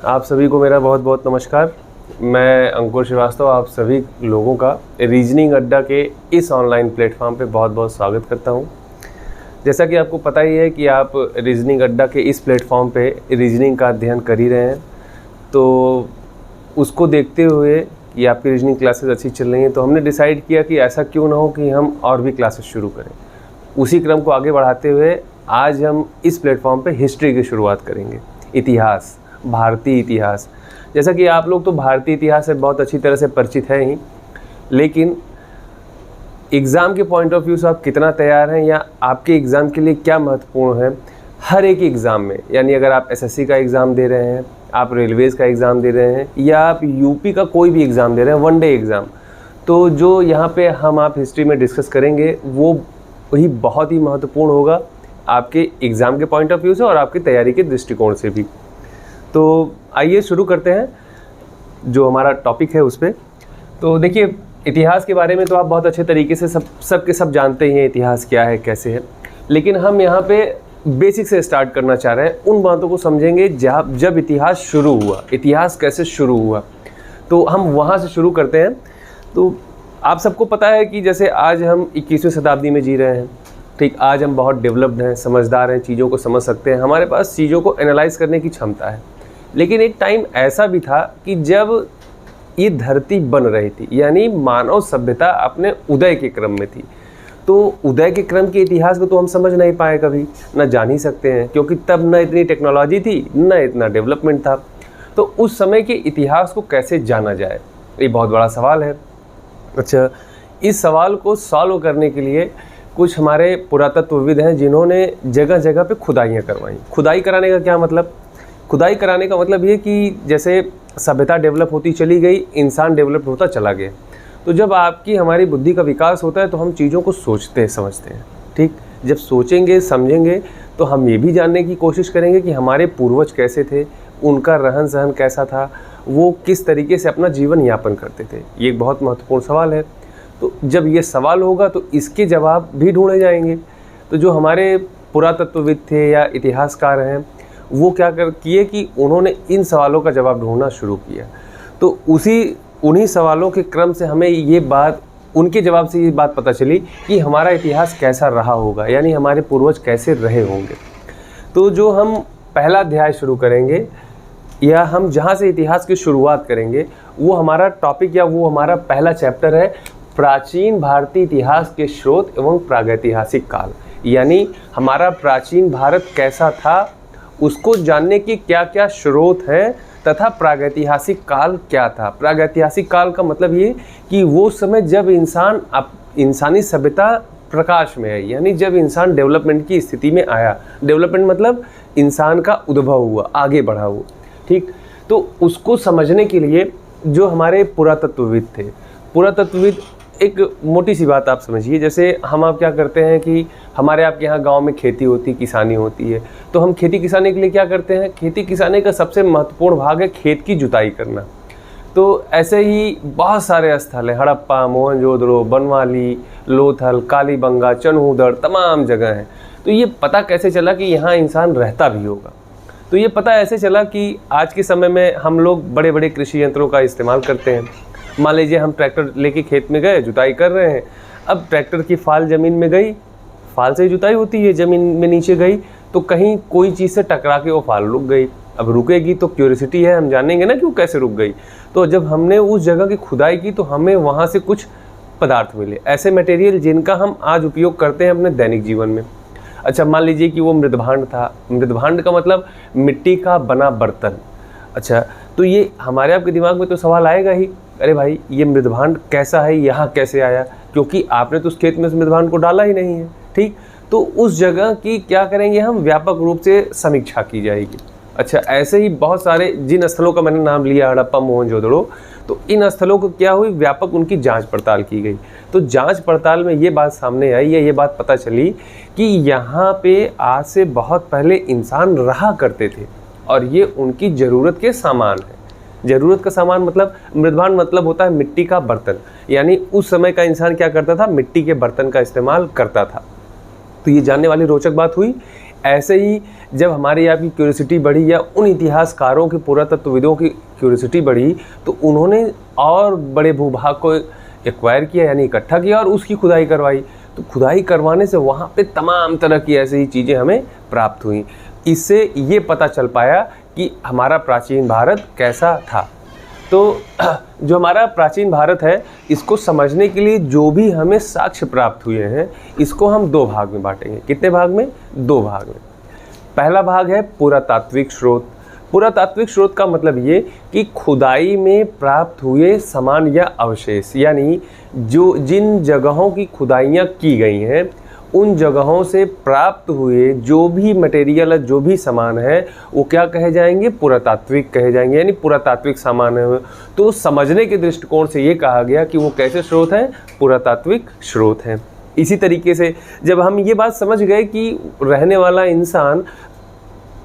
आप सभी को मेरा बहुत बहुत नमस्कार। मैं अंकुर श्रीवास्तव आप सभी लोगों का रीजनिंग अड्डा के इस ऑनलाइन प्लेटफॉर्म पे बहुत बहुत स्वागत करता हूं। जैसा कि आपको पता ही है कि आप रीजनिंग अड्डा के इस प्लेटफॉर्म पे रीजनिंग का अध्ययन कर ही रहे हैं, तो उसको देखते हुए कि आपकी रीजनिंग क्लासेस अच्छी चल रही हैं, तो हमने डिसाइड किया कि ऐसा क्यों ना हो कि हम और भी क्लासेस शुरू करें। उसी क्रम को आगे बढ़ाते हुए आज हम इस प्लेटफॉर्म पे हिस्ट्री की शुरुआत करेंगे। इतिहास, भारतीय इतिहास। जैसा कि आप लोग तो भारतीय इतिहास से बहुत अच्छी तरह से परिचित हैं ही, लेकिन एग्ज़ाम के पॉइंट ऑफ व्यू से आप कितना तैयार हैं या आपके एग्ज़ाम के लिए क्या महत्वपूर्ण है, हर एक एग्ज़ाम में, यानी अगर आप एसएससी का एग्ज़ाम दे रहे हैं, आप रेलवेज़ का एग्ज़ाम दे रहे हैं या आप यूपी का कोई भी एग्ज़ाम दे रहे हैं, वनडे एग्ज़ाम, तो जो यहाँ पे आप हिस्ट्री में डिस्कस करेंगे वो वही बहुत ही महत्वपूर्ण होगा आपके एग्ज़ाम के पॉइंट ऑफ व्यू से और आपकी तैयारी के दृष्टिकोण से भी। तो आइए शुरू करते हैं जो हमारा टॉपिक है उस पर। तो देखिए, इतिहास के बारे में तो आप बहुत अच्छे तरीके से सब के सब जानते ही हैं इतिहास क्या है, कैसे है, लेकिन हम यहाँ पे बेसिक से स्टार्ट करना चाह रहे हैं। उन बातों को समझेंगे जब इतिहास शुरू हुआ, इतिहास कैसे शुरू हुआ, तो हम वहाँ से शुरू करते हैं। तो आप सबको पता है कि जैसे आज हम 21वीं शताब्दी में जी रहे हैं, ठीक, आज हम बहुत डेवलप्ड हैं, समझदार हैं, चीज़ों को समझ सकते हैं, हमारे पास चीज़ों को एनालाइज करने की क्षमता है। लेकिन एक टाइम ऐसा भी था कि जब ये धरती बन रही थी, यानी मानव सभ्यता अपने उदय के क्रम में थी। तो उदय के क्रम के इतिहास को तो हम समझ नहीं पाए, कभी ना जान ही सकते हैं, क्योंकि तब न इतनी टेक्नोलॉजी थी, न इतना डेवलपमेंट था। तो उस समय के इतिहास को कैसे जाना जाए, ये बहुत बड़ा सवाल है। अच्छा, इस सवाल को सॉल्व करने के लिए कुछ हमारे पुरातत्वविद हैं जिन्होंने जगह जगह पे खुदाइयाँ करवाई। खुदाई कराने का क्या मतलब? खुदाई कराने का मतलब ये कि जैसे सभ्यता डेवलप होती चली गई, इंसान डेवलप होता चला गया। तो जब आपकी हमारी बुद्धि का विकास होता है तो हम चीज़ों को सोचते हैं, समझते हैं, ठीक। जब सोचेंगे, समझेंगे, तो हम ये भी जानने की कोशिश करेंगे कि हमारे पूर्वज कैसे थे, उनका रहन सहन कैसा था, वो किस तरीके से अपना जीवन यापन करते थे। ये एक बहुत महत्वपूर्ण सवाल है। तो जब ये सवाल होगा तो इसके जवाब भी ढूंढे जाएंगे। तो जो हमारे पुरातत्वविद थे या इतिहासकार हैं, वो क्या किए कि उन्होंने इन सवालों का जवाब ढूंढना शुरू किया। तो उन्हीं सवालों के क्रम से हमें ये बात, उनके जवाब से ये बात पता चली कि हमारा इतिहास कैसा रहा होगा, यानी हमारे पूर्वज कैसे रहे होंगे। तो जो हम पहला अध्याय शुरू करेंगे या हम जहाँ से इतिहास की शुरुआत करेंगे, वो हमारा टॉपिक या वो हमारा पहला चैप्टर है, प्राचीन भारतीय इतिहास के स्रोत एवं प्रागैतिहासिक काल। यानी हमारा प्राचीन भारत कैसा था, उसको जानने की क्या क्या स्रोत हैं, तथा प्रागैतिहासिक काल क्या था। प्रागैतिहासिक काल का मतलब ये कि वो समय जब इंसानी सभ्यता प्रकाश में है, यानी जब इंसान डेवलपमेंट की स्थिति में आया। डेवलपमेंट मतलब इंसान का उद्भव हुआ, आगे बढ़ा हुआ, ठीक। तो उसको समझने के लिए जो हमारे पुरातत्वविद थे, पुरातत्वविद, एक मोटी सी बात आप समझिए, जैसे हम आप क्या करते हैं कि हमारे आपके यहाँ गांव में खेती होती, किसानी होती है, तो हम खेती किसानी के लिए क्या करते हैं, खेती किसानी का सबसे महत्वपूर्ण भाग है खेत की जुताई करना। तो ऐसे ही बहुत सारे स्थल हैं, हड़प्पा, मोहनजोदड़ो, बनवाली, लोथल, कालीबंगा, चनहूदड़, तमाम जगह हैं। तो ये पता कैसे चला कि यहाँ इंसान रहता भी होगा? तो ये पता ऐसे चला कि आज के समय में हम लोग बड़े बड़े कृषि यंत्रों का इस्तेमाल करते हैं। मान लीजिए हम ट्रैक्टर लेके खेत में गए, जुताई कर रहे हैं। अब ट्रैक्टर की फाल ज़मीन में गई, फाल से ही जुताई होती है, ज़मीन में नीचे गई तो कहीं कोई चीज़ से टकरा के वो फाल रुक गई। अब रुकेगी तो क्यूरियोसिटी है, हम जानेंगे ना कि वो कैसे रुक गई। तो जब हमने उस जगह की खुदाई की तो हमें वहाँ से कुछ पदार्थ मिले, ऐसे मटेरियल जिनका हम आज उपयोग करते हैं अपने दैनिक जीवन में। अच्छा, मान लीजिए कि वो मृदभांड था। मृदभांड का मतलब मिट्टी का बना बर्तन। अच्छा, तो ये हमारे आपके दिमाग में तो सवाल आएगा ही, अरे भाई ये मृदभांड कैसा है, यहाँ कैसे आया, क्योंकि आपने तो उस खेत में उस मृदभांड को डाला ही नहीं है, ठीक। तो उस जगह की क्या करेंगे हम, व्यापक रूप से समीक्षा की जाएगी। अच्छा, ऐसे ही बहुत सारे जिन स्थलों का मैंने नाम लिया, हड़प्पा, मोहनजोदड़ो, तो इन स्थलों को क्या हुई, व्यापक उनकी जांच पड़ताल की गई। तो जांच पड़ताल में ये बात सामने आई या ये बात पता चली कि यहाँ पे आज से बहुत पहले इंसान रहा करते थे और ये उनकी ज़रूरत के सामान है। ज़रूरत का सामान मतलब मृदभांड मतलब होता है मिट्टी का बर्तन, यानी उस समय का इंसान क्या करता था, मिट्टी के बर्तन का इस्तेमाल करता था। तो ये जानने वाली रोचक बात हुई। ऐसे ही जब हमारी आपकी क्यूरियोसिटी बढ़ी या उन इतिहासकारों के पुरातत्वविदों की क्यूरियोसिटी बढ़ी तो उन्होंने और बड़े भूभाग को एक्वायर किया यानी इकट्ठा किया और उसकी खुदाई करवाई। तो खुदाई करवाने से वहाँ पे तमाम तरह की ऐसी ही चीज़ें हमें प्राप्त हुई। इससे ये पता चल पाया कि हमारा प्राचीन भारत कैसा था। तो जो हमारा प्राचीन भारत है इसको समझने के लिए जो भी हमें साक्ष्य प्राप्त हुए हैं इसको हम दो भाग में बांटेंगे। कितने भाग में? दो भाग में। पहला भाग है पुरातात्विक स्रोत। पुरातात्विक स्रोत का मतलब ये कि खुदाई में प्राप्त हुए सामान या अवशेष, यानी जो जिन जगहों की खुदाइयाँ की गई हैं उन जगहों से प्राप्त हुए जो भी मटेरियल है, जो भी सामान है, वो क्या कहे जाएंगे? पुरातात्विक कहे जाएंगे, यानी पुरातात्विक सामान है। तो समझने के दृष्टिकोण से ये कहा गया कि वो कैसे स्रोत हैं? पुरातात्विक स्रोत हैं। इसी तरीके से जब हम ये बात समझ गए कि रहने वाला इंसान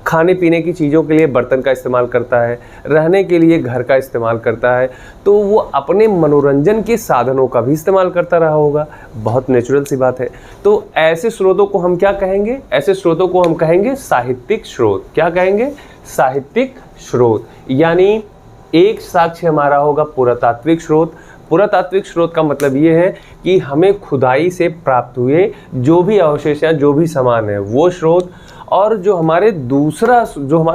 खाने पीने की चीज़ों के लिए बर्तन का इस्तेमाल करता है, रहने के लिए घर का इस्तेमाल करता है, तो वो अपने मनोरंजन के साधनों का भी इस्तेमाल करता रहा होगा। बहुत नेचुरल सी बात है। तो ऐसे स्रोतों को हम क्या कहेंगे? ऐसे स्रोतों को हम कहेंगे साहित्यिक स्रोत। क्या कहेंगे? साहित्यिक स्रोत। यानी एक साक्ष्य हमारा होगा पुरातात्विक स्रोत। पुरातात्विक स्रोत का मतलब ये है कि हमें खुदाई से प्राप्त हुए जो भी अवशेष या जो भी सामान है वो स्रोत, और जो हमारा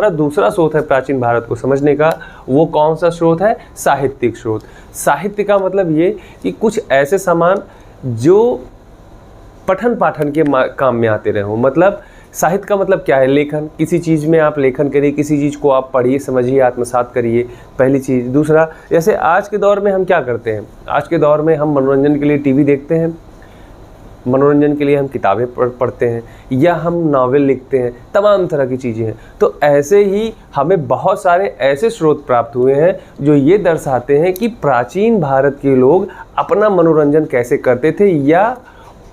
दूसरा स्रोत है प्राचीन भारत को समझने का, वो कौन सा स्रोत है? साहित्यिक स्रोत। साहित्य का मतलब ये कि कुछ ऐसे सामान जो पठन पाठन के काम में आते रहे हों। मतलब साहित्य का मतलब क्या है? लेखन। किसी चीज़ में आप लेखन करिए, किसी चीज़ को आप पढ़िए, समझिए, आत्मसात करिए, पहली चीज़। दूसरा, जैसे आज के दौर में हम क्या करते हैं? आज के दौर में हम मनोरंजन के लिए टीवी देखते हैं, मनोरंजन के लिए हम किताबें पढ़ते हैं या हम नावल लिखते हैं, तमाम तरह की चीज़ें हैं। तो ऐसे ही हमें बहुत सारे ऐसे स्रोत प्राप्त हुए हैं जो ये दर्शाते हैं कि प्राचीन भारत के लोग अपना मनोरंजन कैसे करते थे या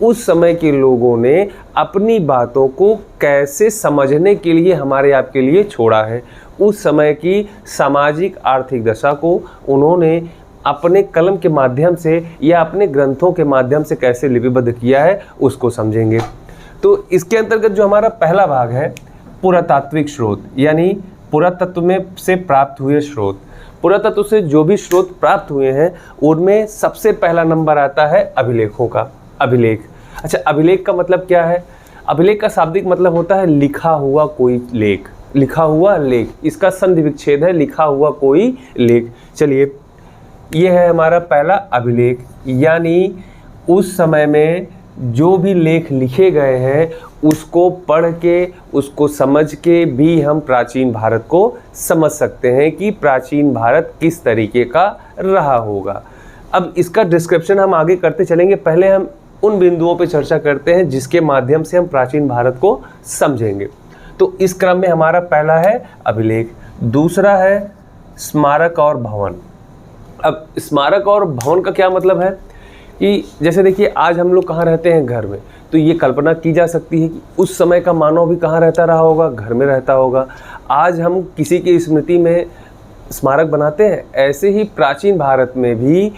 उस समय के लोगों ने अपनी बातों को कैसे समझने के लिए हमारे आपके लिए छोड़ा है। उस समय की सामाजिक आर्थिक दशा को उन्होंने अपने कलम के माध्यम से या अपने ग्रंथों के माध्यम से कैसे लिपिबद्ध किया है उसको समझेंगे। तो इसके अंतर्गत जो हमारा पहला भाग है पुरातात्विक स्रोत, यानी पुरातत्व में से प्राप्त हुए स्रोत। पुरातत्व से जो भी स्रोत प्राप्त हुए हैं उनमें सबसे पहला नंबर आता है अभिलेखों का। अभिलेख। अच्छा, अभिलेख का मतलब क्या है? अभिलेख का शाब्दिक मतलब होता है लिखा हुआ कोई लेख। लिखा हुआ लेख, इसका संधि विच्छेद है लिखा हुआ कोई लेख। चलिए, ये है हमारा पहला अभिलेख, यानी उस समय में जो भी लेख लिखे गए हैं उसको पढ़ के, उसको समझ के भी हम प्राचीन भारत को समझ सकते हैं कि प्राचीन भारत किस तरीके का रहा होगा। अब इसका डिस्क्रिप्शन हम आगे करते चलेंगे। पहले हम उन बिंदुओं पे चर्चा करते हैं जिसके माध्यम से हम प्राचीन भारत को समझेंगे। तो इस क्रम में हमारा पहला है अभिलेख, दूसरा है स्मारक और भवन। अब स्मारक और भवन का क्या मतलब है कि जैसे देखिए आज हम लोग कहाँ रहते हैं? घर में। तो ये कल्पना की जा सकती है कि उस समय का मानव भी कहाँ रहता रहा होगा? घर में रहता होगा। आज हम किसी की स्मृति में स्मारक बनाते हैं, ऐसे ही प्राचीन भारत में भी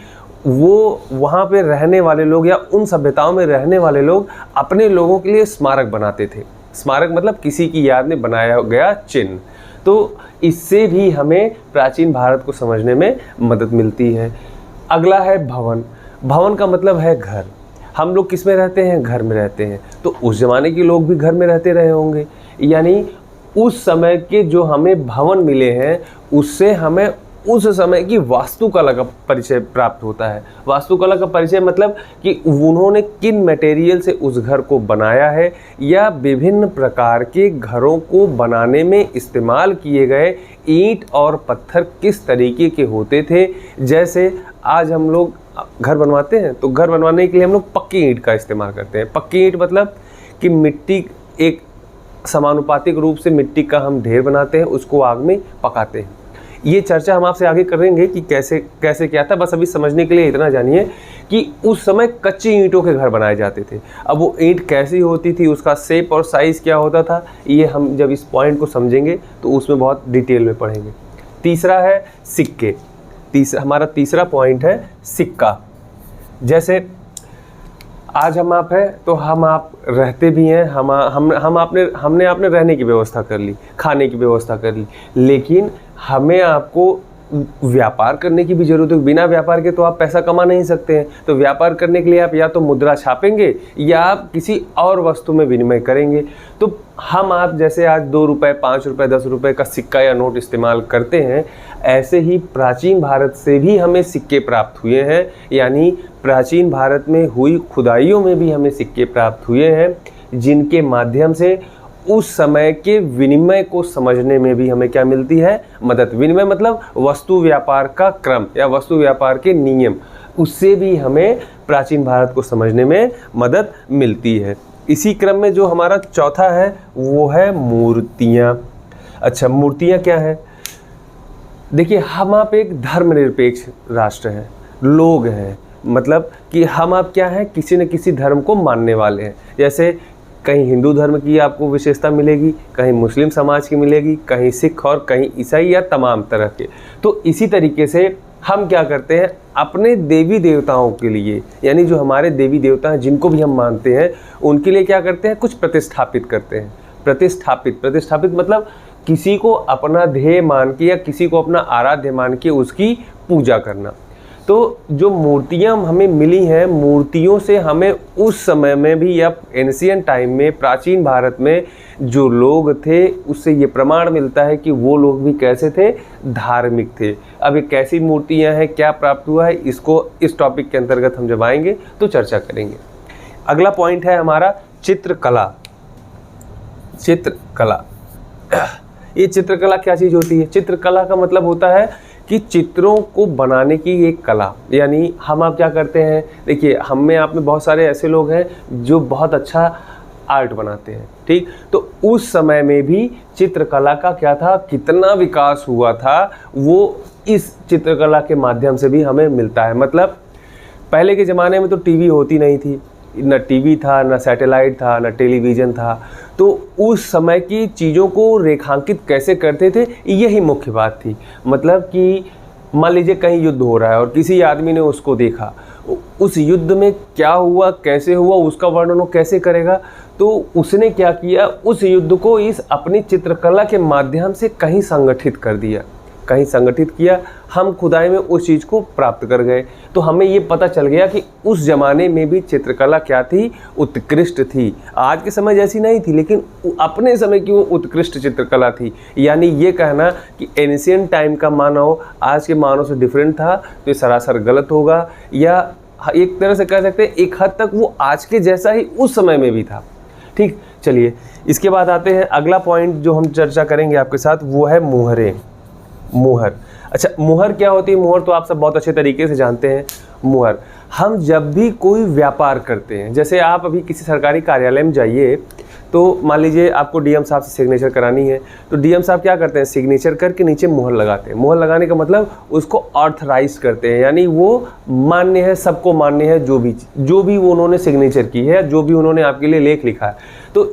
वो वहाँ पे रहने वाले लोग या उन सभ्यताओं में रहने वाले लोग अपने लोगों के लिए स्मारक बनाते थे। स्मारक मतलब किसी की याद में बनाया गया चिन्ह। तो इससे भी हमें प्राचीन भारत को समझने में मदद मिलती है। अगला है भवन। भवन का मतलब है घर। हम लोग किस में रहते हैं? घर में रहते हैं। तो उस ज़माने के लोग भी घर में रहते रहे होंगे, यानी उस समय के जो हमें भवन मिले हैं उससे हमें उस समय की वास्तुकला का परिचय प्राप्त होता है। वास्तुकला का परिचय मतलब कि उन्होंने किन मटेरियल से उस घर को बनाया है या विभिन्न प्रकार के घरों को बनाने में इस्तेमाल किए गए ईंट और पत्थर किस तरीके के होते थे। जैसे आज हम लोग घर बनवाते हैं तो घर बनवाने के लिए हम लोग पक्की ईंट का इस्तेमाल करते हैं। पक्की ईंट मतलब कि मिट्टी, एक समानुपातिक रूप से मिट्टी का हम ढेर बनाते हैं, उसको आग में पकाते हैं। ये चर्चा हम आपसे आगे करेंगे कि कैसे कैसे क्या था। बस अभी समझने के लिए इतना जानिए कि उस समय कच्ची ईंटों के घर बनाए जाते थे। अब वो ईंट कैसी होती थी, उसका शेप और साइज़ क्या होता था, ये हम जब इस पॉइंट को समझेंगे तो उसमें बहुत डिटेल में पढ़ेंगे। तीसरा है सिक्के। हमारा तीसरा पॉइंट है सिक्का। जैसे आज हम आप हैं तो हम आप रहते भी हैं, हमने आपने रहने की व्यवस्था कर ली, खाने की व्यवस्था कर ली, लेकिन हमें आपको व्यापार करने की भी जरूरत है। बिना व्यापार के तो आप पैसा कमा नहीं सकते हैं। तो व्यापार करने के लिए आप या तो मुद्रा छापेंगे या आप किसी और वस्तु में विनिमय करेंगे। तो हम आप जैसे आज 2 रुपये, 5 रुपये, 10 रुपये का सिक्का या नोट इस्तेमाल करते हैं, ऐसे ही प्राचीन भारत से भी हमें सिक्के प्राप्त हुए हैं। यानी प्राचीन भारत में हुई खुदाइयों में भी हमें सिक्के प्राप्त हुए हैं, जिनके माध्यम से उस समय के विनिमय को समझने में भी हमें क्या मिलती है? मदद। विनिमय मतलब वस्तु व्यापार का क्रम या वस्तु व्यापार के नियम, उससे भी हमें प्राचीन भारत को समझने में मदद मिलती है। इसी क्रम में जो हमारा चौथा है वो है मूर्तियाँ। अच्छा, मूर्तियाँ क्या है? देखिए, हम आप एक धर्मनिरपेक्ष राष्ट्र हैं, लोग हैं, मतलब कि हम आप क्या हैं, किसी न किसी धर्म को मानने वाले हैं। जैसे कहीं हिंदू धर्म की आपको विशेषता मिलेगी, कहीं मुस्लिम समाज की मिलेगी, कहीं सिख और कहीं ईसाई या तमाम तरह के। तो इसी तरीके से हम क्या करते हैं, अपने देवी देवताओं के लिए, यानी जो हमारे देवी देवता हैं जिनको भी हम मानते हैं, उनके लिए क्या करते हैं, कुछ प्रतिष्ठापित करते हैं। प्रतिष्ठापित मतलब किसी को अपना ध्येय मान के या किसी को अपना आराध्य मान के उसकी पूजा करना। तो जो मूर्तियाँ हमें मिली हैं, मूर्तियों से हमें उस समय में भी या एंशिएंट टाइम में प्राचीन भारत में जो लोग थे, उससे ये प्रमाण मिलता है कि वो लोग भी कैसे थे, धार्मिक थे। अब ये कैसी मूर्तियाँ हैं, क्या प्राप्त हुआ है, इसको इस टॉपिक के अंतर्गत हम जब आएंगे तो चर्चा करेंगे। अगला पॉइंट है हमारा चित्रकला। चित्रकला, ये चित्रकला क्या चीज़ होती है? चित्रकला का मतलब होता है कि चित्रों को बनाने की एक कला। यानी हम आप क्या करते हैं, देखिए हम में आप में बहुत सारे ऐसे लोग हैं जो बहुत अच्छा आर्ट बनाते हैं, ठीक। तो उस समय में भी चित्रकला का क्या था, कितना विकास हुआ था, वो इस चित्रकला के माध्यम से भी हमें मिलता है। मतलब पहले के ज़माने में तो टीवी होती नहीं थी, न टीवी था, न सैटेलाइट था, न टेलीविज़न था। तो उस समय की चीज़ों को रेखांकित कैसे करते थे, यही मुख्य बात थी। मतलब कि मान लीजिए कहीं युद्ध हो रहा है और किसी आदमी ने उसको देखा, उस युद्ध में क्या हुआ, कैसे हुआ, उसका वर्णन वो कैसे करेगा। तो उसने क्या किया, उस युद्ध को इस अपनी चित्रकला के माध्यम से कहीं संगठित कर दिया, कहीं संगठित किया। हम खुदाई में उस चीज़ को प्राप्त कर गए। तो हमें ये पता चल गया कि उस ज़माने में भी चित्रकला क्या थी, उत्कृष्ट थी। आज के समय जैसी नहीं थी, लेकिन अपने समय की वो उत्कृष्ट चित्रकला थी। यानी ये कहना कि एंशिएंट टाइम का मानव आज के मानव से डिफरेंट था, तो ये सरासर गलत होगा। या एक तरह से कह सकते हैं एक हद तक वो आज के जैसा ही उस समय में भी था, ठीक। चलिए, इसके बाद आते हैं अगला पॉइंट जो हम चर्चा करेंगे आपके साथ, वो है मुहरें। मुहर, अच्छा मुहर क्या होती है? मुहर तो आप सब बहुत अच्छे तरीके से जानते हैं। मुहर, हम जब भी कोई व्यापार करते हैं, जैसे आप अभी किसी सरकारी कार्यालय में जाइए, तो मान लीजिए आपको डीएम साहब से सिग्नेचर करानी है, तो डीएम साहब क्या करते हैं, सिग्नेचर करके नीचे मुहर लगाते हैं। मुहर लगाने का मतलब उसको ऑथराइज करते हैं, यानी वो मान्य है, सबको मान्य है, जो भी वो उन्होंने सिग्नेचर की है, जो भी उन्होंने आपके लिए लेख लिखा है। तो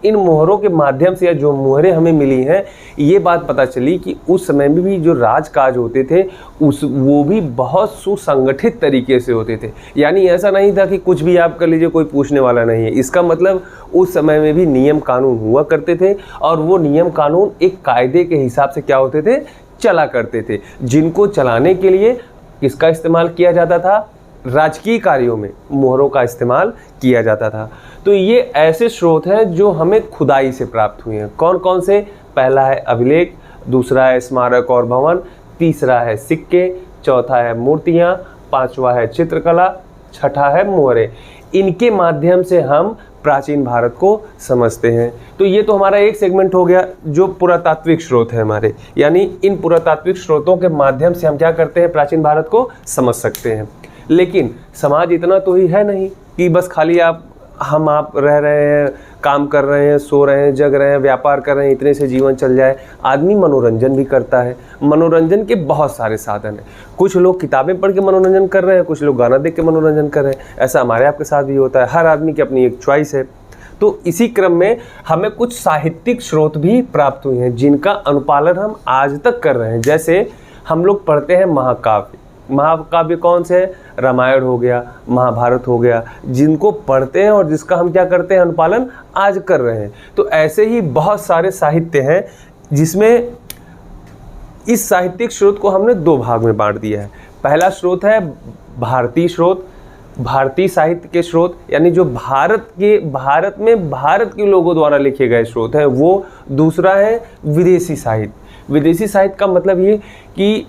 इन मुहरों के माध्यम से या जो मुहरें हमें मिली हैं, ये बात पता चली कि उस समय में भी जो राजकाज होते थे वो भी बहुत सुसंगठित तरीके से होते थे। यानी ऐसा नहीं था कि कुछ भी आप कर लीजिए, कोई पूछने वाला नहीं है। इसका मतलब उस समय में भी नियम कानून हुआ करते थे, और वो नियम कानून एक कायदे के हिसाब से क्या होते थे, चला करते थे, जिनको चलाने के लिए किसका इस्तेमाल किया जाता था, राजकीय कार्यों में मुहरों का इस्तेमाल किया जाता था। तो ये ऐसे स्रोत हैं जो हमें खुदाई से प्राप्त हुए हैं। कौन कौन से? पहला है अभिलेख, दूसरा है स्मारक और भवन, तीसरा है सिक्के, चौथा है मूर्तियाँ, पांचवा है चित्रकला, छठा है मुहरें। इनके माध्यम से हम प्राचीन भारत को समझते हैं। तो ये तो हमारा एक सेगमेंट हो गया जो पुरातात्विक स्रोत है हमारे, यानी इन पुरातात्विक स्रोतों के माध्यम से हम क्या करते हैं, प्राचीन भारत को समझ सकते हैं। लेकिन समाज इतना तो ही है नहीं कि बस खाली हम आप रह रहे हैं, काम कर रहे हैं, सो रहे हैं, जग रहे हैं, व्यापार कर रहे हैं, इतने से जीवन चल जाए। आदमी मनोरंजन भी करता है। मनोरंजन के बहुत सारे साधन हैं। कुछ लोग किताबें पढ़ के मनोरंजन कर रहे हैं, कुछ लोग गाना देख के मनोरंजन कर रहे हैं। ऐसा हमारे आपके साथ भी होता है। हर आदमी की अपनी एक चॉइस है। तो इसी क्रम में हमें कुछ साहित्यिक स्रोत भी प्राप्त हुए हैं जिनका अनुपालन हम आज तक कर रहे हैं। जैसे हम लोग पढ़ते हैं महाकाव्य, महाकाव्य कौन से हैं? रामायण हो गया, महाभारत हो गया, जिनको पढ़ते हैं और जिसका हम क्या करते हैं? अनुपालन आज कर रहे हैं। तो ऐसे ही बहुत सारे साहित्य हैं जिसमें इस साहित्यिक स्रोत को हमने दो भाग में बांट दिया है। पहला स्रोत है भारतीय स्रोत, भारतीय साहित्य के स्रोत, यानी जो भारत में भारत के लोगों द्वारा लिखे गए स्रोत हैं वो। दूसरा है विदेशी साहित्य। विदेशी साहित्य का मतलब ये कि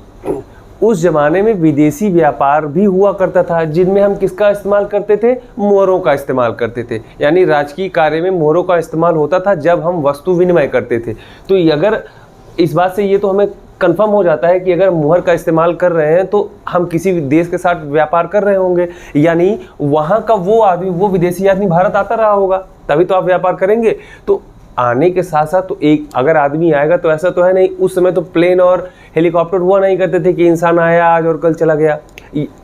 उस जमाने में विदेशी व्यापार भी हुआ करता था, जिनमें हम किसका इस्तेमाल करते थे? मोहरों का इस्तेमाल करते थे। यानी राजकीय कार्य में मोहरों का इस्तेमाल होता था जब हम वस्तु विनिमय करते थे। तो अगर इस बात से ये तो हमें कंफर्म हो जाता है कि अगर मुहर का इस्तेमाल कर रहे हैं तो हम किसी देश के साथ व्यापार कर रहे होंगे, यानी वहाँ का वो आदमी, वो विदेशी आदमी भारत आता रहा होगा, तभी तो आप व्यापार करेंगे। तो आने के साथ साथ तो एक अगर आदमी आएगा तो ऐसा तो है नहीं, उस समय तो प्लेन और हेलीकॉप्टर हुआ नहीं करते थे कि इंसान आया आज और कल चला गया।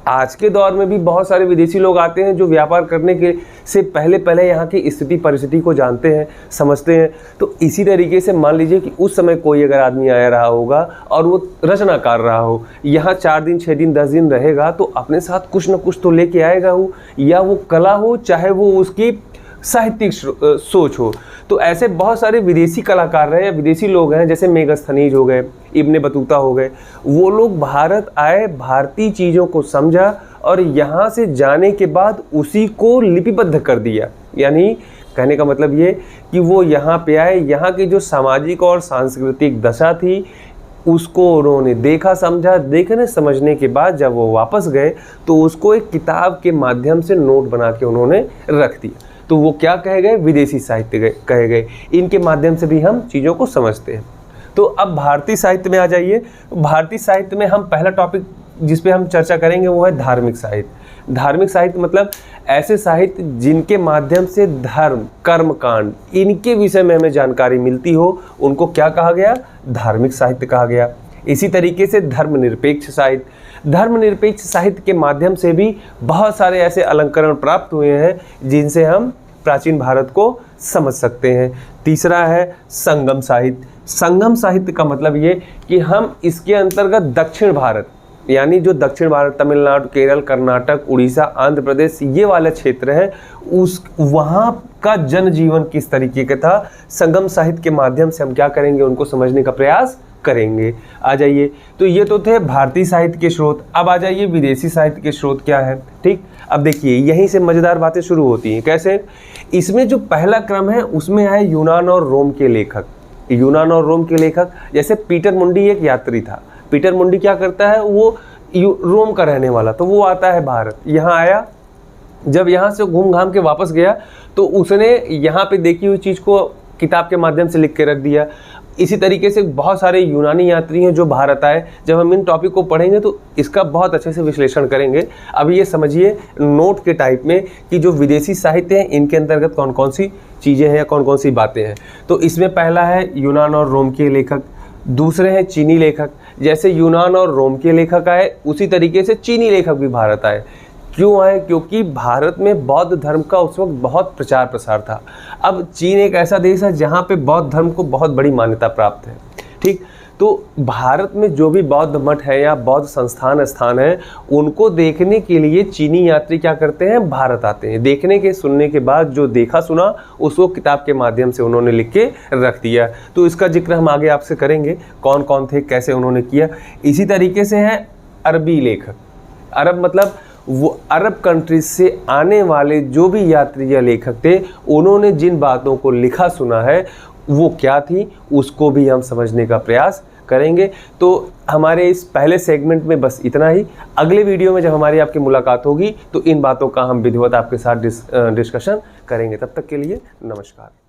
आज के दौर में भी बहुत सारे विदेशी लोग आते हैं जो व्यापार करने के से पहले यहाँ की स्थिति परिस्थिति को जानते हैं, समझते हैं। तो इसी तरीके से मान लीजिए कि उस समय कोई अगर आदमी आया रहा होगा और वो रचनाकार रहा हो, यहाँ 4 दिन 6 दिन 10 दिन रहेगा तो अपने साथ कुछ न कुछ तो लेके आएगा हो, या वो कला हो चाहे वो उसकी साहित्यिक सोच हो। तो ऐसे बहुत सारे विदेशी कलाकार रहे, विदेशी लोग हैं, जैसे मेगस्थनीज हो गए, इब्ने बतूता हो गए। वो लोग भारत आए, भारतीय चीज़ों को समझा और यहाँ से जाने के बाद उसी को लिपिबद्ध कर दिया। यानी कहने का मतलब ये कि वो यहाँ पे आए, यहाँ की जो सामाजिक और सांस्कृतिक दशा थी उसको उन्होंने देखा, समझा। देखने समझने के बाद जब वो वापस गए तो उसको एक किताब के माध्यम से नोट बना के उन्होंने रख दिया। तो वो क्या कहे गए? विदेशी साहित्य कहे गए। इनके माध्यम से भी हम चीज़ों को समझते हैं। तो अब भारतीय साहित्य में आ जाइए। भारतीय साहित्य में हम पहला टॉपिक जिस पे हम चर्चा करेंगे वो है धार्मिक साहित्य। धार्मिक साहित्य मतलब ऐसे साहित्य जिनके माध्यम से धर्म, कर्मकांड, इनके विषय में हमें जानकारी मिलती हो, उनको क्या कहा गया? धार्मिक साहित्य कहा गया। इसी तरीके से धर्मनिरपेक्ष साहित्य, धर्मनिरपेक्ष साहित्य के माध्यम से भी बहुत सारे ऐसे अलंकरण प्राप्त हुए हैं जिनसे हम प्राचीन भारत को समझ सकते हैं। तीसरा है संगम साहित्य। संगम साहित्य का मतलब ये कि हम इसके अंतर्गत दक्षिण भारत, यानी जो दक्षिण भारत, तमिलनाडु, केरल, कर्नाटक, उड़ीसा, आंध्र प्रदेश, ये वाला क्षेत्र है, उस वहाँ का जनजीवन किस तरीके का था, संगम साहित्य के माध्यम से हम क्या करेंगे? उनको समझने का प्रयास करेंगे। आ जाइए, तो ये तो थे भारतीय साहित्य के स्रोत। अब आ जाइए विदेशी साहित्य के स्रोत क्या है। ठीक, अब देखिए यहीं से मज़ेदार बातें शुरू होती हैं। कैसे? इसमें जो पहला क्रम है उसमें है यूनान और रोम के लेखक। यूनान और रोम के लेखक, जैसे पीटर मुंडी एक यात्री था। पीटर मुंडी क्या करता है? वो रोम का रहने वाला, तो वो आता है भारत, यहाँ आया। जब यहाँ से घूम घाम के वापस गया तो उसने यहाँ पे देखी हुई चीज़ को किताब के माध्यम से लिख के रख दिया। इसी तरीके से बहुत सारे यूनानी यात्री हैं जो भारत आए। जब हम इन टॉपिक को पढ़ेंगे तो इसका बहुत अच्छे से विश्लेषण करेंगे। अब ये समझिए नोट के टाइप में कि जो विदेशी साहित्य हैं इनके अंतर्गत कौन कौन सी चीज़ें हैं या कौन कौन सी बातें हैं। तो इसमें पहला है यूनान और रोम के लेखक, दूसरे हैं चीनी लेखक। जैसे यूनान और रोम के लेखक आए उसी तरीके से चीनी लेखक भी भारत आए। क्यों आए? क्योंकि भारत में बौद्ध धर्म का उस वक्त बहुत प्रचार प्रसार था। अब चीन एक ऐसा देश है जहाँ पे बौद्ध धर्म को बहुत बड़ी मान्यता प्राप्त है। ठीक, तो भारत में जो भी बौद्ध मठ है या बौद्ध स्थान है, उनको देखने के लिए चीनी यात्री क्या करते हैं? भारत आते हैं। देखने के, सुनने के बाद जो देखा सुना उसको किताब के माध्यम से उन्होंने लिख के रख दिया। तो इसका जिक्र हम आगे आपसे करेंगे, कौन कौन थे, कैसे उन्होंने किया। इसी तरीके से हैं अरबी लेखक। अरब मतलब वो अरब कंट्रीज से आने वाले जो भी यात्री या लेखक थे, उन्होंने जिन बातों को लिखा सुना है वो क्या थी, उसको भी हम समझने का प्रयास करेंगे। तो हमारे इस पहले सेगमेंट में बस इतना ही। अगले वीडियो में जब हमारी आपकी मुलाकात होगी तो इन बातों का हम विधिवत आपके साथ डिस्कशन करेंगे। तब तक के लिए नमस्कार।